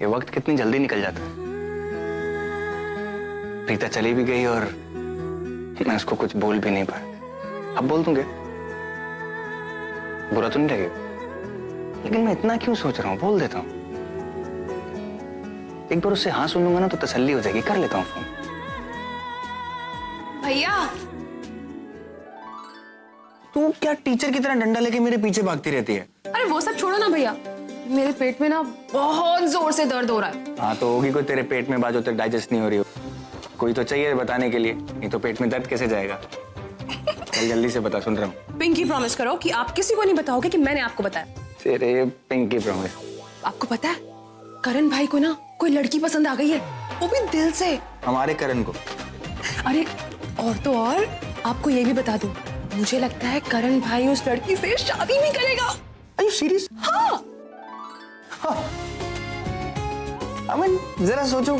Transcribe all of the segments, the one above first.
ये वक्त कितनी जल्दी निकल जाता है। प्रीता चली भी गई और मैं उसको कुछ बोल भी नहीं पाया। अब बोल दूंगे, बुरा तो नहीं लगेगा, लेकिन मैं इतना क्यों सोच रहा हूँ, बोल देता हूँ। एक बार उससे हाँ सुन लूंगा ना तो तसल्ली हो जाएगी। कर लेता हूँ फोन। भैया तू क्या टीचर की तरह डंडा लेके मेरे पीछे भागती रहती है? अरे वो सब छोड़ो ना भैया, मेरे पेट में ना बहुत जोर से दर्द हो रहा है। हाँ तो होगी कोई तेरे पेट में बात जो तक डाइजेस्ट नहीं हो रही हो। कोई तो चाहिए बताने के लिए, नहीं तो पेट में दर्द कैसे जाएगा। चल जल्दी से बता, सुन रहा हूँ। पिंकी प्रॉमिस करो कि आप किसी को नहीं बताओगे कि मैंने आपको बताया। तेरे पिंकी प्रॉमिस। आपको पता है करण भाई को ना कोई लड़की पसंद आ गई है, वो भी दिल से। हमारे करण को? अरे और तो और आपको ये भी बता दूं, मुझे लगता है करण भाई उस लड़की से शादी नहीं करेगा। Are you serious? हाँ। अमन जरा सोचो,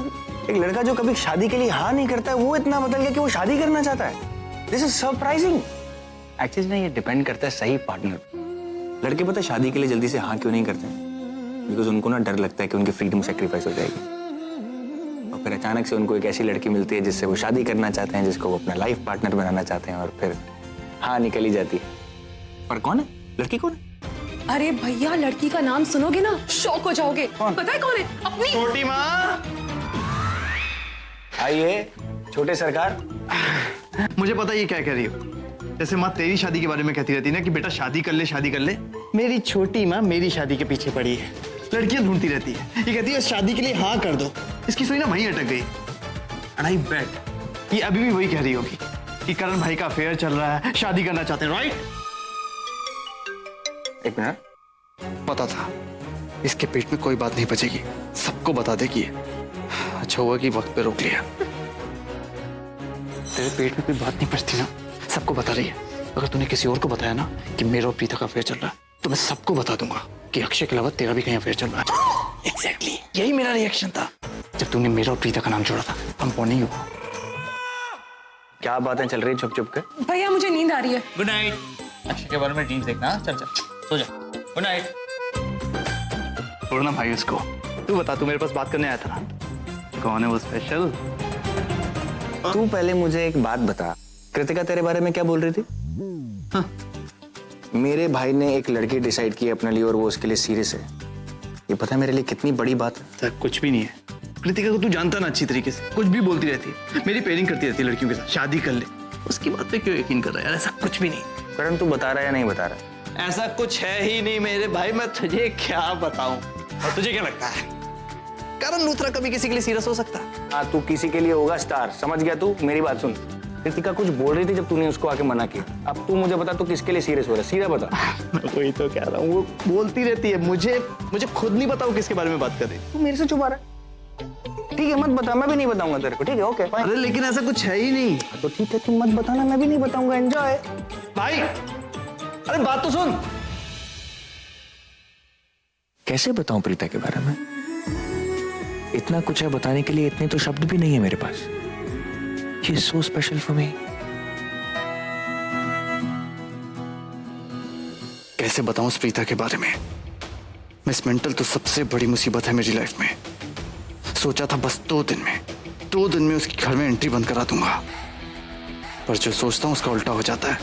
एक लड़का जो कभी शादी के लिए हाँ नहीं करता है वो इतना बदल गया कि वो शादी करना चाहता है। This is surprising. एक्चुअली ना ये डिपेंड करता है सही पार्टनर। लड़के पता है शादी के लिए जल्दी से हाँ क्यों नहीं करते हैं? बिकॉज उनको ना डर लगता है कि उनकी फ्रीडम सेक्रीफाइस हो जाएगी, और फिर अचानक से उनको एक ऐसी लड़की मिलती है जिससे वो शादी करना चाहते हैं, जिसको वो अपना लाइफ पार्टनर बनाना चाहते हैं, और फिर हाँ निकल ही जाती है। पर कौन है लड़की? कौन है? अरे भैया लड़की का नाम सुनोगे ना शॉक हो जाओगे। पता है कौन है? अपनी छोटी माँ। आइए छोटे सरकार। मुझे पता ये क्या कह रही हो। जैसे माँ तेरी शादी के बारे में कहती रहती है ना कि बेटा शादी कर ले, शादी कर ले। मेरी छोटी माँ मेरी शादी के पीछे पड़ी है, लड़कियां ढूंढती रहती है। ये कहती है शादी के लिए हाँ कर दो। इसकी सुई ना वहीं अटक गई। एंड आई बेट ये अभी भी वही कह रही होगी कि करण भाई का अफेयर चल रहा है, शादी करना चाहते हैं, राइट? एक मिनट। पता था इसके पेट में कोई बात नहीं बचेगी, सबको बता देगी। अच्छा हुआ कि वक्त पे रोक लिया। तेरे पेट में कोई बात नहीं बचती ना, सबको बता रही है। अगर तूने किसी और को बताया ना कि मेरा और प्रीता का अफेयर चल रहा है तो मैं सबको बता दूंगा कि अक्षय के अलावा तेरा भी कहीं अफेयर चल रहा है। एग्जैक्टली यही मेरा रिएक्शन था जब तूने मेरा और प्रीता का नाम जोड़ा था। हम नहीं हुआ। क्या बातें चल रही है छुप छुप के? भैया मुझे नींद आ रही है। Good night. अक्षय के बारे में ड्रीम्स देखना। चल चल सो जा। Good night. छोड़ना भाई उसको। तू बता, तू मेरे पास बात करने आया था ना, कौन है वो स्पेशल? तू पहले मुझे एक बात बता, कृतिका तेरे बारे में क्या बोल रही थी? हाँ। मेरे भाई ने एक लड़की डिसाइड की अपने लिए और वो उसके लिए सीरियस है। ये पता है मेरे लिए कितनी बड़ी बात है। कुछ भी नहीं है। कृतिका को तू जानता ना अच्छी तरीके से, कुछ भी बोलती रहती है, मेरी पेयरिंग करती रहती है लड़कियों के साथ, शादी कर ले। उसकी बात पे क्यों यकीन कर रहा है यार? ऐसा कुछ भी नहीं। करण तू बता रहा है या नहीं बता रहा? ऐसा कुछ है ही नहीं मेरे भाई, मैं तुझे क्या बताऊं। और तुझे क्या लगता है करण लूथरा कभी किसी के लिए सीरियस हो सकता है? हाँ तू किसी के लिए होगा स्टार, समझ गया तू? मेरी बात सुन, कृतिका कुछ बोल रही थी जब तूने उसको आके मना किया। अब तू मुझे बता तू किसके लिए सीरियस हो रहा है, सीधा बता। मैं वही तो कह रहा हूँ, वो बोलती रहती है, मुझे खुद नहीं पता वो किसके बारे में बात कर रही। तू मेरे से चुप आ रहा है? ठीक है मत बता, मैं भी नहीं बताऊंगा तेरे को। ठीक है ओके फाइन। अरे लेकिन ऐसा कुछ है ही नहीं। तो ठीक है तू मत बताना, मैं भी नहीं बताऊंगा। एंजॉय भाई अरे बात तो सुन। कैसे बताऊं प्रीता के बारे में? इतना कुछ है बताने के लिए, इतने तो शब्द भी नहीं है मेरे पास। She is so special for me. कैसे बताऊं उस प्रीता के बारे में? मिस मेंटल तो सबसे बड़ी मुसीबत है मेरी लाइफ में। सोचा था बस 2 दिन में उसकी घर में एंट्री बंद करा दूंगा, पर जो सोचता हूं उसका उल्टा हो जाता है।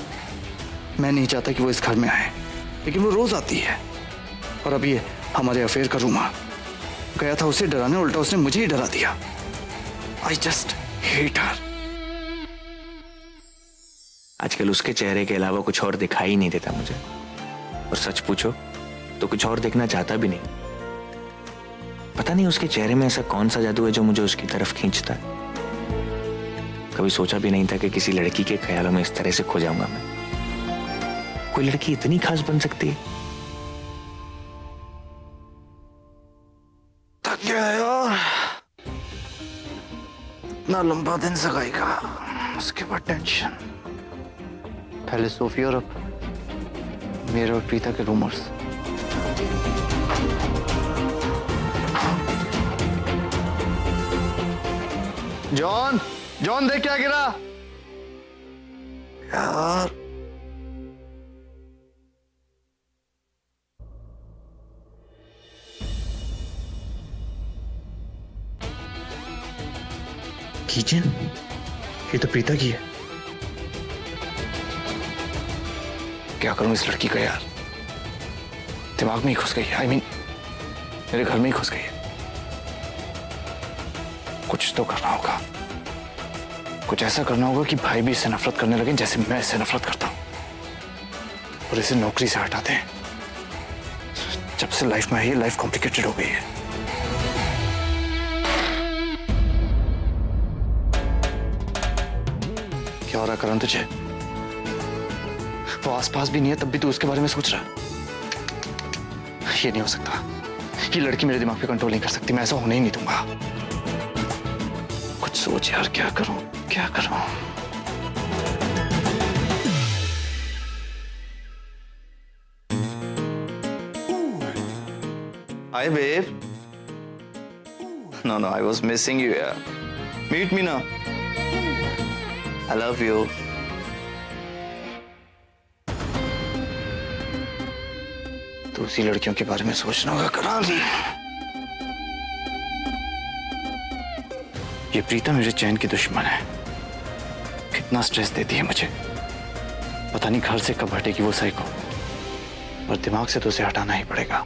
मैं नहीं चाहता कि वो इस घर में आए, लेकिन वो रोज आती है। और अब ये हमारे अफेयर का रूमर गया था उसे डराने, उल्टा उसने मुझे ही डरा दिया। I just hate her. आजकल उसके चेहरे के अलावा कुछ और दिखाई नहीं देता मुझे, और सच पूछो तो कुछ और देखना चाहता भी नहीं। पता नहीं उसके चेहरे में ऐसा कौन सा जादू है जो मुझे उसकी तरफ खींचता है। कभी सोचा भी नहीं था कि किसी लड़की के ख्यालों में इस तरह से खो जाऊंगा मैं। कोई लड़की इतनी खास बन सकती है? थक गया यार, इतना लंबा दिन सगाई का, उसके बाद टेंशन, पहले सोफी और अब मेरे और प्रीता के रूमर्स। जॉन देख क्या गिरा यार। कीचेन? ये तो प्रीता की है। क्या करूं इस लड़की का यार, दिमाग में ही घुस गई है। I mean, मेरे घर में ही घुस गई है। कुछ तो करना होगा, कुछ ऐसा करना होगा कि भाई भी इससे नफरत करने लगे जैसे मैं इससे नफरत करता हूं, और इसे नौकरी से हटा दें। जब से लाइफ में आई है, लाइफ कॉम्प्लिकेटेड हो गई है। क्या हो रहा करण तुझे? वो आसपास भी नहीं है तब भी तू उसके बारे में सोच रहा है? ये नहीं हो सकता। ये लड़की मेरे दिमाग पे कंट्रोल नहीं कर सकती। मैं ऐसा होने ही नहीं दूंगा। कुछ सोच यार, क्या करूं क्या करूं? Hi babe. No, I was missing you, yeah. Meet me now. I love you. तो उसी लड़कियों के बारे में सोचना होगा कराल। ये प्रीता मेरे चैन की दुश्मन है। कितना स्ट्रेस देती है मुझे। पता नहीं घर से कब हटेगी वो साइको, पर दिमाग से तो उसे हटाना ही पड़ेगा।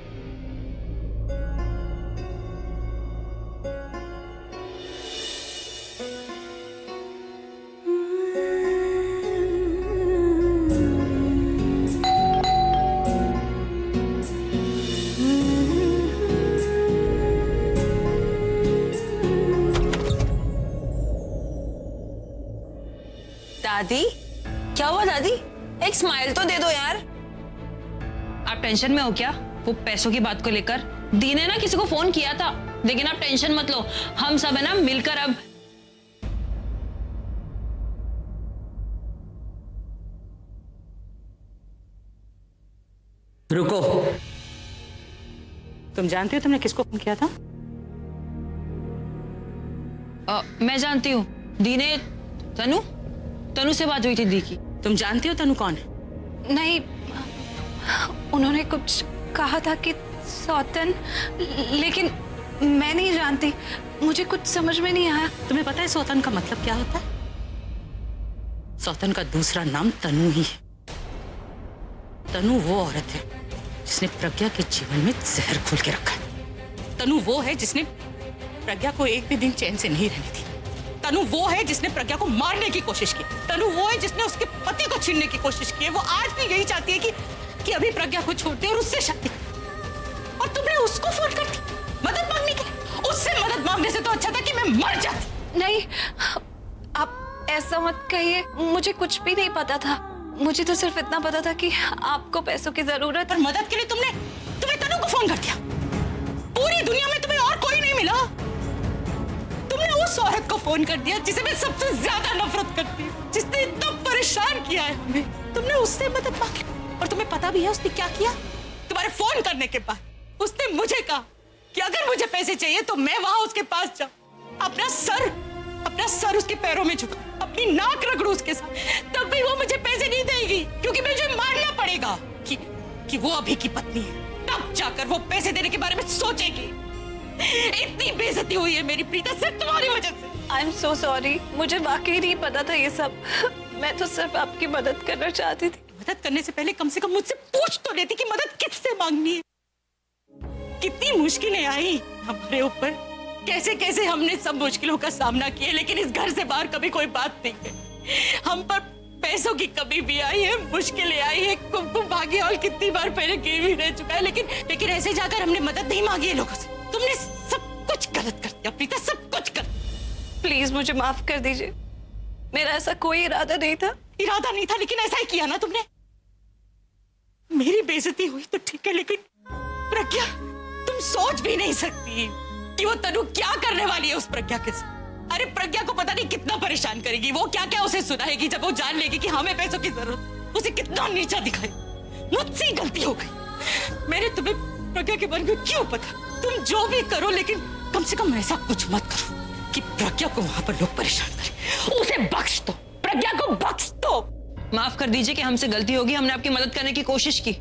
दादी, क्या हुआ दादी? एक स्माइल तो दे दो यार। आप टेंशन में हो क्या वो पैसों की बात को लेकर? दी ने ना किसी को फोन किया था, लेकिन आप टेंशन मत लो, हम सब है ना मिलकर अब। रुको, तुम जानती हो तुमने किसको फोन किया था? मैं जानती हूँ, दी ने तनु से बात हुई थी दी की। तुम जानती हो तनु कौन है? नहीं, उन्होंने कुछ कहा था कि सौतन, लेकिन मैं नहीं जानती। मुझे कुछ समझ में नहीं आया। तुम्हें पता है सौतन का मतलब क्या होता है? सौतन का दूसरा नाम तनु ही है। तनु वो औरत है जिसने प्रज्ञा के जीवन में जहर घोल के रखा है। तनु वो है जिसने प्रज्ञा को एक भी दिन चैन से नहीं रहने दी। तनु वो है जिसने प्रज्ञा को मारने की कोशिश की। तनु वो है जिसने उसके पति को छीनने की कोशिश की है। वो आज भी यही चाहती है कि अभी प्रज्ञा को छोड़ दे और उससे शादी। और तुमने उसको फोन कर दी मदद मांगने के लिए। उससे मदद मांगने से तो अच्छा था कि मैं मर जाती। नहीं, आप ऐसा मत कहिए। मुझे कुछ भी नहीं पता था। मुझे तो सिर्फ इतना पता था कि आपको पैसों की जरूरत है। और मदद के लिए तुम्हें तनु को फोन कर दिया। पूरी दुनिया में तुम्हें और कोई नहीं मिला। तुमने उस औरत को फोन कर दिया जिसे मैं सबसे ज्यादा नफरत करती हूँ, जिसने इतना परेशान किया है हमें। तुमने उससे मदद मांगी और तुम्हें पता भी है उसने क्या किया? तुम्हारे फोन करने के बाद उसने मुझे कहा कि अगर मुझे पैसे चाहिए तो मैं वहां उसके पास जाऊं, अपना सर उसके पैरों में झुका, अपनी नाक रगड़ू उसके साथ, तब भी वो मुझे पैसे नहीं देगी, क्योंकि मुझे मानना पड़ेगा कि वो अभी की पत्नी है। तब जाकर वो पैसे देने के बारे में सोचेगी। इतनी बेइज्जती हुई है मेरी प्रीता से तुम्हारी वजह से। I am so sorry. मुझे वाकई नहीं पता था ये सब। मैं तो सिर्फ आपकी मदद करना चाहती थी। मदद करने से पहले कम से कम मुझसे पूछ तो लेती कि मदद किससे मांगनी है। कितनी मुश्किलें आई हमारे ऊपर, कैसे कैसे हमने सब मुश्किलों का सामना किया, लेकिन इस घर से बाहर कभी कोई बात नहीं कही। हम पर पैसों की कमी भी आई है, मुश्किलें आई है, कुमकुम भाग्य और कितनी बार पहले गिरवी रह चुका है, लेकिन ऐसे जाकर हमने मदद नहीं मांगी है लोगों से। तुमने सब कुछ गलत कर दिया प्रीता, सब कुछ गलत। प्लीज मुझे माफ कर दीजिए। मेरा ऐसा कोई इरादा नहीं था। इरादा नहीं था, लेकिन ऐसा ही किया ना तुमने। मेरी बेइज्जती हुई तो ठीक है, लेकिन प्रज्ञा, तुम सोच भी नहीं सकती कि वो तनु क्या करने वाली है उस प्रज्ञा के साथ। अरे प्रज्ञा को पता नहीं कितना परेशान करेगी, वो क्या क्या उसे सुनाएगी जब वो जान लेगी कि हमें पैसों की जरूरत। उसे कितना नीचा दिखाई। मुझसे ही गलती हो गई। मैंने तुम्हें प्रज्ञा के बारे में क्यों पता? तुम जो भी करो, लेकिन कम से कम ऐसा कुछ मत करो कि प्रज्ञा को वहां पर लोग परेशान करें। उसे बख्श दो, प्रज्ञा को बख्श दो। माफ कर दीजिए कि हमसे गलती होगी, हमने आपकी मदद करने की कोशिश की,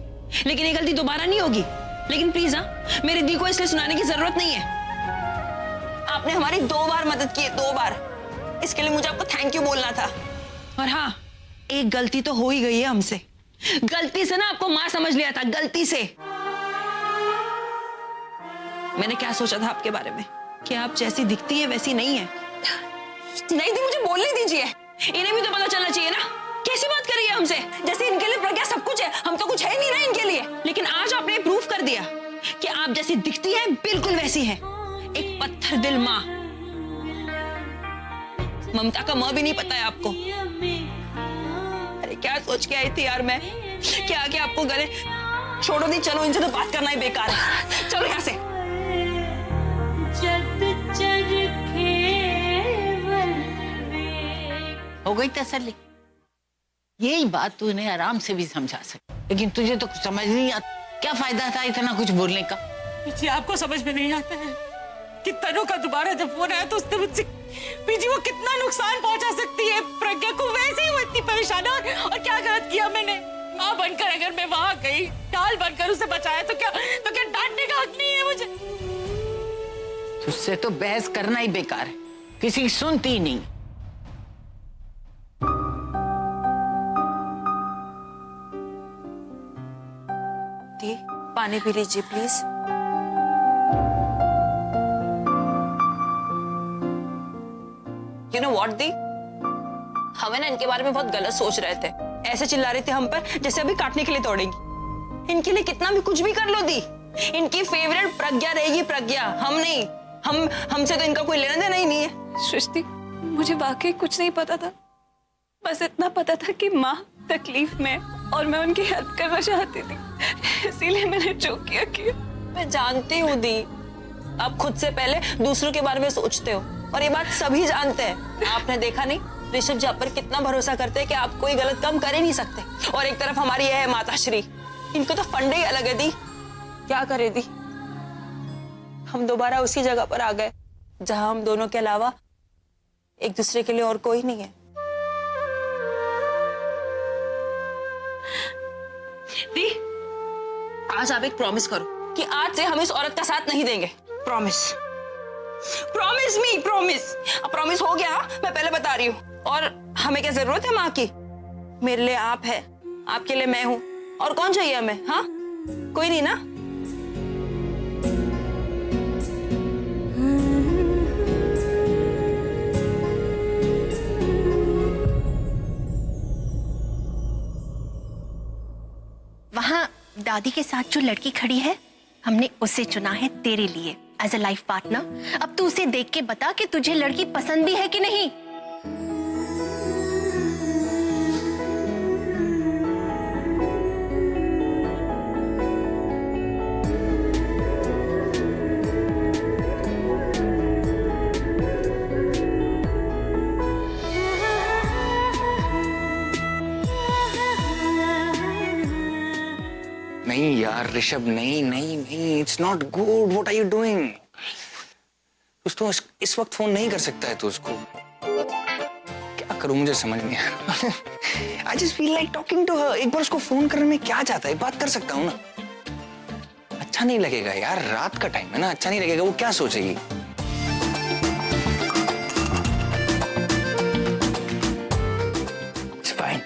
लेकिन ये गलती दोबारा नहीं होगी। लेकिन प्लीज मेरी दी को इसलिए सुनाने की जरूरत नहीं है। आपने हमारी 2 बार मदद की है, 2 बार। इसके लिए मुझे आपको थैंक यू बोलना था। और हाँ, एक गलती तो हो ही गई है हमसे। गलती से ना आपको माँ समझ लिया था, गलती से। मैंने क्या सोचा था आपके बारे में कि आप जैसी दिखती है वैसी नहीं है। नहीं दी, मुझे बोलने दीजिए। इन्हें भी तो पता चलना चाहिए ना। कैसी बात कर रही है हमसे? जैसे इनके लिए प्रज्ञा सब कुछ है, हम तो कुछ है नहीं ना इनके लिए। लेकिन आज आपने प्रूफ कर दिया कि आप जैसी दिखती है बिल्कुल वैसी है। एक पत्थर दिल माँ। ममता का माँ भी नहीं पता है आपको। अरे क्या सोच के आई थी यार मैं, क्या आके आपको गले। छोड़ो दी, चलो इनसे तो बात करना ही बेकार है। चलो यहाँ से। हो गई तसल्ली? यही बात तू इन्हें आराम से भी समझा सकती, लेकिन तुझे तो कुछ समझ नहीं आता। क्या फायदा था इतना कुछ बोलने का? पीछे आपको समझ में नहीं आता है कि तनु का दोबारा जब फोन आया तो उसने मुझसे पीछे वो कितना नुकसान पहुंचा सकती है प्रज्ञा को। वैसे ही वो इतनी परेशान है। और क्या गलत किया मैंने? माँ बनकर अगर मैं वहां गई, ढाल बनकर उसे बचाया तो क्या डांटने का हक नहीं है मुझे? तुझसे तो बहस करना ही बेकार है, किसी की सुनती ही नहीं। दी, पानी पी लीजिए please. You know what the, हमें ना इनके बारे में बहुत गलत सोच रहे थे। ऐसे चिल्ला रहे थे हम पर जैसे अभी काटने के लिए तोड़ेंगी। इनके लिए कितना भी कुछ भी कर लो दी, इनकी फेवरेट प्रज्ञा रहेगी प्रज्ञा, हम नहीं। हमसे तो इनका कोई लेना देना ही नहीं है। सृष्टि, मुझे वाकई कुछ नहीं पता था। बस इतना पता था कि माँ तकलीफ में और मैं उनकी हेल्प करना चाहती थी, इसीलिए मैंने जो किया। मैं जानती हूँ दी, आप खुद से पहले दूसरों के बारे में सोचते हो और ये बात सभी जानते हैं। आपने देखा नहीं ऋषभ जी आप पर कितना भरोसा करते हैं कि आप कोई गलत काम कर ही नहीं सकते। और एक तरफ हमारी यह है माताश्री, इनको तो फंडे ही अलग है दी। क्या करे दी, हम दोबारा उसी जगह पर आ गए जहां हम दोनों के अलावा एक दूसरे के लिए और कोई नहीं है। दी, आज आप एक प्रॉमिस करो कि आज से हम इस औरत का साथ नहीं देंगे। Promise, promise me, promise. अब प्रॉमिस हो गया, मैं पहले बता रही हूँ। और हमें क्या जरूरत है माँ की? मेरे लिए आप है, आपके लिए मैं हूँ, और कौन चाहिए हमें? हाँ, कोई नहीं ना। वहाँ दादी के साथ जो लड़की खड़ी है, हमने उसे चुना है तेरे लिए एज अ लाइफ पार्टनर। अब तू उसे देख के बता कि तुझे लड़की पसंद भी है कि नहीं। नहीं यार ऋषभ, नहीं नहीं नहीं, it's not good. What are you doing? तो इस वक्त फोन नहीं कर सकता है तू उसको। क्या करूं मुझे समझ नहीं आ रहा। I just feel like talking to her. एक बार उसको फोन करने में क्या जाता है, बात कर सकता हूँ ना। अच्छा नहीं लगेगा यार, रात का टाइम है ना, अच्छा नहीं लगेगा। वो क्या सोचेगी? फाइन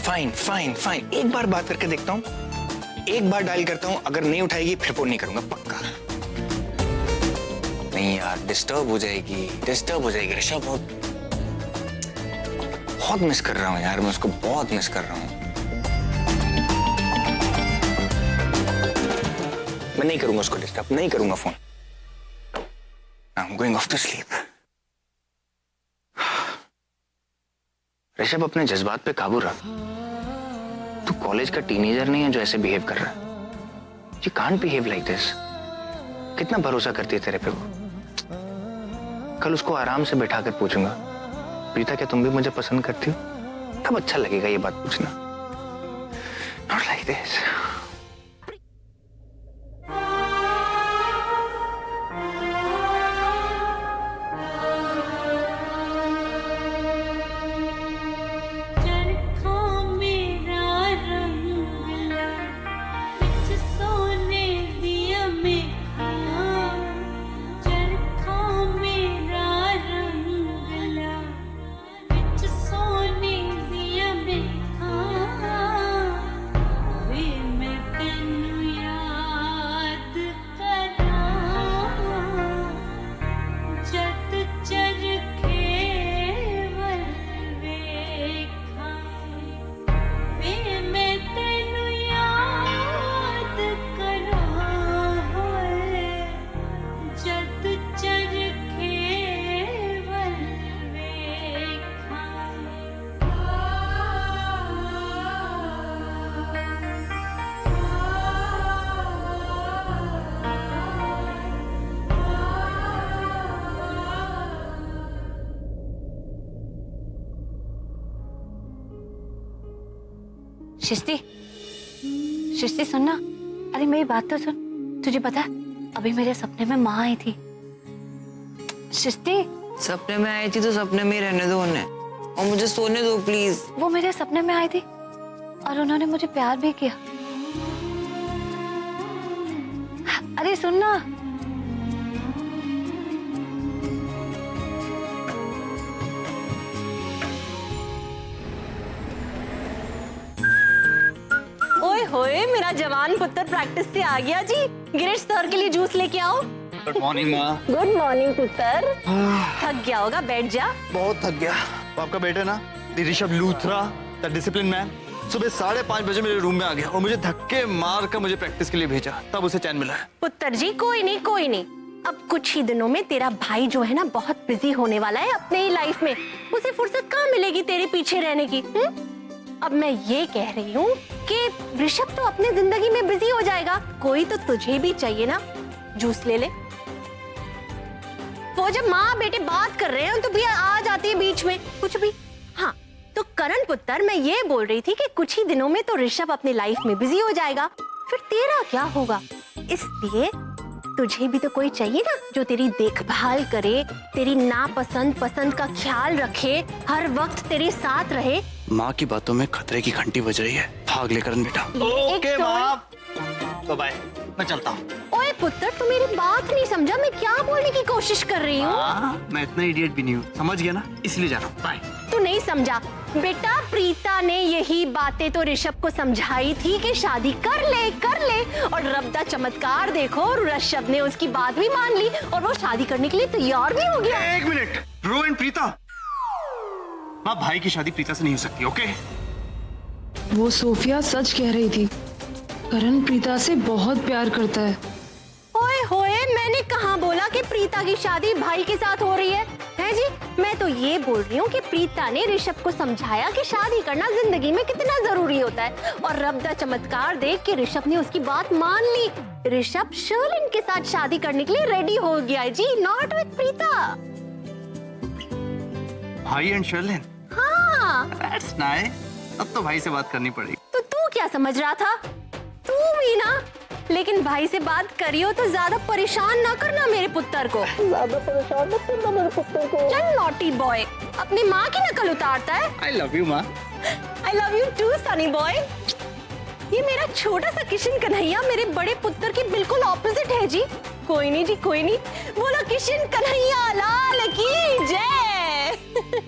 फाइन फाइन फाइन, एक बार बात करके देखता हूँ, एक बार डायल करता हूं। अगर नहीं उठाएगी फिर फोन नहीं करूंगा, पक्का। नहीं यार, डिस्टर्ब हो जाएगी, डिस्टर्ब हो जाएगी ऋषभ। बहुत मिस कर रहा हूं यार, मैं उसको बहुत मिस कर रहा हूं। मैं नहीं करूंगा उसको डिस्टर्ब, नहीं करूंगा phone. I am going off to sleep. Rishabh, अपने जज्बात पे काबू रख। तू कॉलेज का टीनेजर नहीं है जो ऐसे बिहेव कर रहा है। You can't behave like this. कितना भरोसा करती है तेरे पे वो। कल उसको आराम से बैठा कर पूछूंगा, प्रीता क्या तुम भी मुझे पसंद करती हो? तब अच्छा लगेगा ये बात पूछना। Not like this. शिस्ती, शिस्ती सुन ना। अरे मेरी बात तो सुन। तुझे पता है अभी मेरे सपने में माँ आई थी। शिस्ती, सपने में आई थी तो सपने में ही रहने दो उन्हें, और मुझे सोने दो प्लीज। वो मेरे सपने में आई थी और उन्होंने मुझे प्यार भी किया। अरे सुन ना। ओए होए, मेरा जवान पुत्र प्रैक्टिस से आ गया जी। गिरीश सर के लिए जूस लेके आओ। गुड मॉर्निंग माँ। गुड मॉर्निंग पुत्र। थक गया होगा, बैठ जा। बहुत थक गया। वो आपका बेटा ना, Rishabh Luthra, the discipline man, सुबह 5:30 बजे मेरे रूम में आ गया और मुझे धक्के मार कर मुझे प्रैक्टिस के लिए भेजा, तब उसे चैन मिला है। पुत्र जी कोई नहीं कोई नहीं, अब कुछ ही दिनों में तेरा भाई जो है ना बहुत बिजी होने वाला है अपने ही लाइफ में। उसे फुर्सत कहाँ मिलेगी तेरे पीछे रहने की? अब मैं ये कह रही हूँ कि ऋषभ तो अपने जिंदगी में बिजी हो जाएगा, कोई तो तुझे भी चाहिए ना। जूस ले ले। वो जब माँ बेटे बात कर रहे हैं तो भी आ जाती है बीच में कुछ भी। हाँ तो करण पुत्र, मैं ये बोल रही थी कि कुछ ही दिनों में तो ऋषभ अपनी लाइफ में बिजी हो जाएगा, फिर तेरा क्या होगा? इसलिए तुझे भी तो कोई चाहिए ना जो तेरी देखभाल करे, तेरी नापसंद पसंद का ख्याल रखे, हर वक्त तेरे साथ रहे। माँ की बातों में खतरे की घंटी बज रही है, भाग ले करण बेटा। ओके माँ, तो बाय, मैं चलता हूँ। ओए पुत्र, तू मेरी बात नहीं समझा, मैं क्या बोलने की कोशिश कर रही हूँ? मैं इतना इडियट भी नहीं हूँ, समझ गया ना, इसलिए जा रहा हूँ। बाय। तू नहीं समझा बेटा, प्रीता ने यही बातें तो ऋषभ को समझाई थी कि शादी कर ले, और रब दा चमत्कार देखो, ऋषभ ने उसकी बात भी मान ली और वो शादी करने के लिए तैयार भी हो गया। एक मिनट, रो एंड प्रीता। माँ, भाई की शादी प्रीता से नहीं हो सकती, ओके? वो सोफिया सच कह रही थी, करण प्रीता से बहुत प्यार करता है। ओए होए, मैंने कहाँ बोला कि प्रीता की शादी भाई के साथ हो रही है? हैं जी, मैं तो ये बोल रही हूँ कि प्रीता ने ऋषभ को समझाया कि शादी करना जिंदगी में कितना जरूरी होता है, और रब दा चमत्कार देख के ऋषभ ने उसकी बात मान ली। ऋषभ शर्लिन के साथ शादी करने के लिए रेडी हो गया है जी, नॉट विद प्रीता। भाई एंड शर्लिन? हाँ। That's nice. अब तो भाई से बात करनी पड़ेगी। तो तू क्या समझ रहा था? तू भी ना, लेकिन भाई से बात करियो तो ज्यादा परेशान ना करना मेरे पुत्र को। ज्यादा परेशान मत करना मेरे पुत्र को। चल नॉटी बॉय, अपनी माँ की नकल उतारता है। I love you, माँ। I love you too, Sunny boy. ये मेरा छोटा सा किशन कन्हैया मेरे बड़े पुत्र की बिल्कुल ऑपोजिट है जी। कोई नहीं जी, कोई नहीं। बोलो किशन कन्हैया लाल की जय।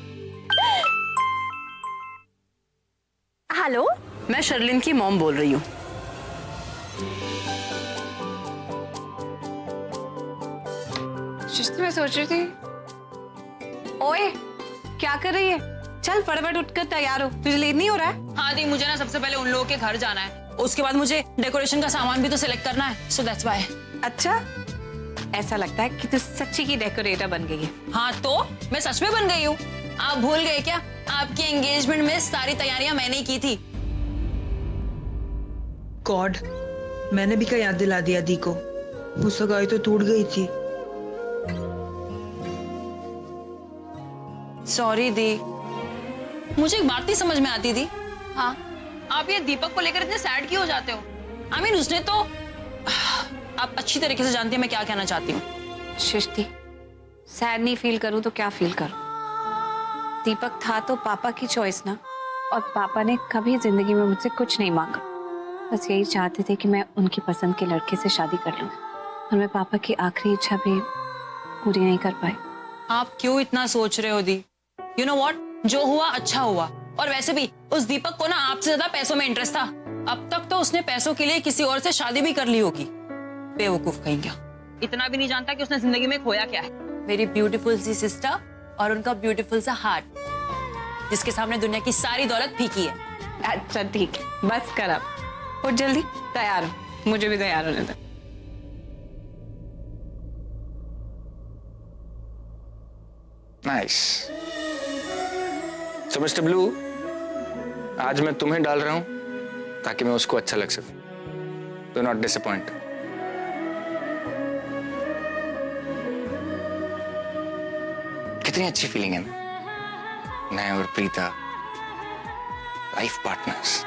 हेलो, मैं शर्लिन की मॉम बोल रही हूँ। शिस्ती, मैं सोच रही थी। ओए, क्या कर रही है? चल फटाफट उठकर तैयार हो, तुझे लेट नहीं हो रहा है? हाँ दी, मुझे ना सबसे पहले उन लोगों के घर जाना है, उसके बाद मुझे डेकोरेशन का सामान भी तो सिलेक्ट करना है, सो दैट्स व्हाई। अच्छा, ऐसा लगता है कि तू सच्ची की डेकोरेटर बन गई है। हाँ तो मैं सच में बन गई हूँ। आप भूल गए क्या? आपके एंगेजमेंट में सारी तैयारियां मैंने ही की थी। गॉड, मैंने भी क्या याद दिला दिया दी को, वो सगाई तो टूट गई थी। सॉरी दी, मुझे एक बात नहीं समझ में आती थी। हाँ, आप ये दीपक को लेकर इतने सैड क्यों हो जाते हो? I mean, उसने तो, आप अच्छी तरीके से जानती हैं मैं क्या कहना चाहती हूँ। शिस्ती, सैड नहीं फील करूं तो क्या फील करूं? दीपक था तो पापा की चॉइस ना, और पापा ने कभी जिंदगी में मुझसे कुछ नहीं मांगा। बस यही चाहते थे कि मैं उनकी पसंद के लड़के से शादी कर लूं, और मैं पापा की आखिरी इच्छा भी पूरी नहीं कर पाई। आप क्यों इतना सोच रहे हो दी? यू नो व्हाट, जो हुआ अच्छा हुआ। और वैसे भी उस दीपक को ना आपसे ज्यादा पैसों में इंटरेस्ट था। अब तक तो उसने पैसों के लिए किसी और से शादी भी कर ली होगी। बेवकूफ कहेंगे। इतना भी नहीं जानता कि उसने जिंदगी में खोया क्या है। मेरी ब्यूटीफुल सी सिस्टर और उनका ब्यूटीफुल सा हार्ट, जिसके सामने दुनिया की सारी दौलत फीकी है। अच्छा ठीक है, बस कर अब, उठ जल्दी, तैयार हो, मुझे भी तैयार होने दो। नाइस। सो मिस्टर ब्लू, आज मैं तुम्हें डाल रहा हूं ताकि मैं उसको अच्छा लग सकूं। Do not disappoint. कितनी अच्छी फीलिंग है ना, मैं और प्रीता लाइफ पार्टनर्स।